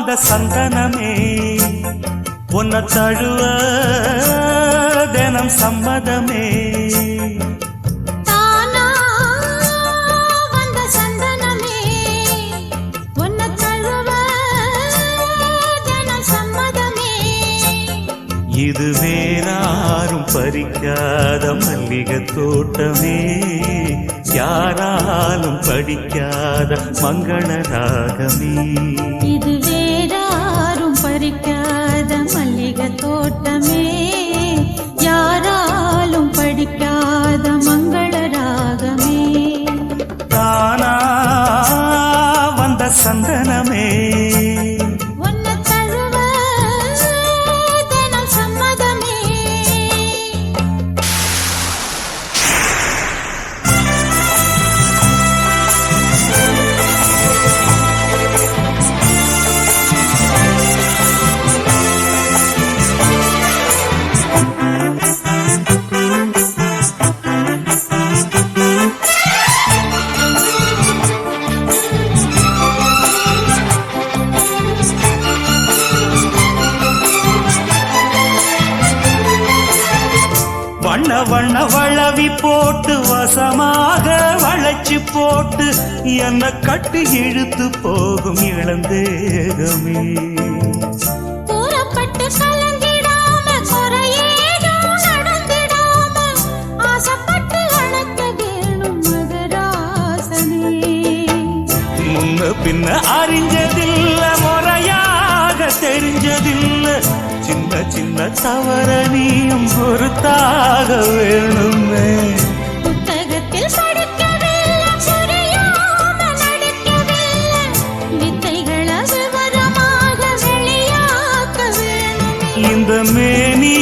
வந்த சந்தனமே உன்னை தழுவ தினம் சம்மதமே. தானா வந்த சந்தனமே உன்னை தழுவ தினம் சம்மதமே. இது வேறாரும் பறிக்காத மல்லிகை தோட்டமே, யாராலும் படிக்காத மங்கள ராகமே. இது வேறாரும் பறிக்காத மல்லிகை தோட்டமே, யாராலும் படிக்காத மங்கள ராகமே. தானா வந்த சந்தனமே உன்னை தழுவ தினம் சம்மதமே. வண்ண வண்ண வளவி போட்டு வசமாக வளைச்சு போட்டு என்ன கட்டி இழுத்து போகும் இளந்தேகமே. கூறப்பட்டு கலந்திடாம குறையேதும் நடந்திடாம ஆசைப்பட்டு அழைக்க வேணும் மகராசனே. முன்ன பின்ன அறிஞ்சதில்ல, முறையாக தெரிஞ்சதில்ல, சின்ன சின்ன தவற நீயும் பொறுத்தாக வேணுமே. புத்தகத்தில் படிக்கவில்லை, புரியாம நடிக்கவில்லை, வித்தைகளை விவரமாக வெளியாக்க வேணுமே. இந்த மேனி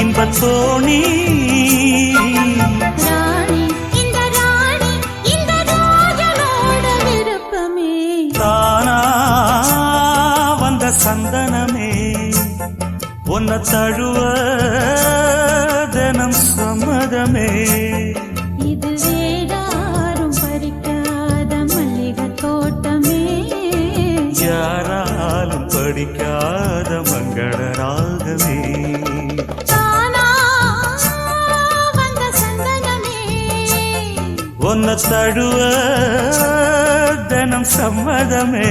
இன்பத்தோணி ராணி இந்த ராணி இந்த ராஜனோட விருப்பமே. தானா வந்த சந்தனமே உன்னை தழுவ தினம் சம்மதமே. இது வேறாரும் பறிக்காத மல்லிகை தோட்டமே, யாராலும் படிக்காத மங்கள ராகமே. தானா வந்த சந்தனமே உன்னை தழுவ தினம் சம்மதமே.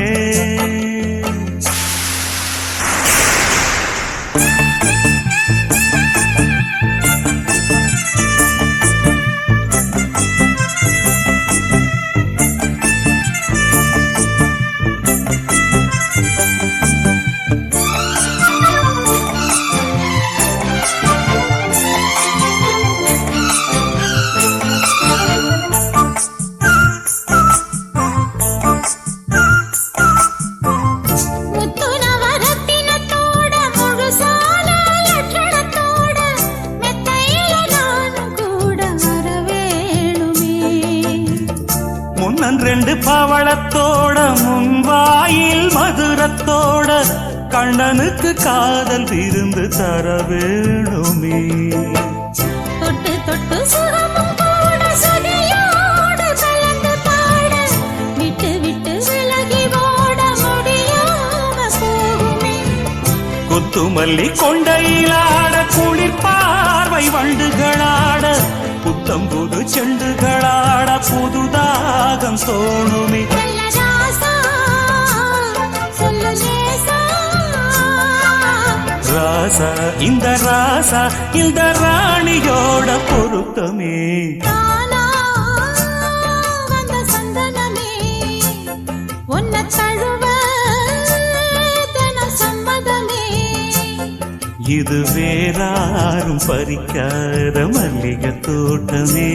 முத்துனவரத்தினத்தோட முழுசான லட்சணத்தோட மெத்தையில நானும் கூட வர வேணுமே. முன்னன் ரெண்டு பவளத்தோட முன்வாயில் மதுரத்தோட கண்ணனுக்கு காதல் விருந்து தர வேணுமே. தொட்டு தொட்டு சுகமும் கூட சுதியோடு கலந்து பாட, விட்டு விட்டு விலகி ஓட முடியாம போகுமே. குத்துமல்லி கொண்டையிலாட குளிர் பார்வை வண்டுகளாட, புத்தம்புது செண்டுகளாட புதுதாகம் தோணுமே. நல்ல ராசா சொல்லு லேசா, ராசா இந்த ராசா இந்த ராணியோட பொருத்தமே. தானா வந்த சந்தனமே உன்னை தழுவ தினம் சம்மதமே. இது வேறாரும் பறிக்காத மல்லிகை தோட்டமே,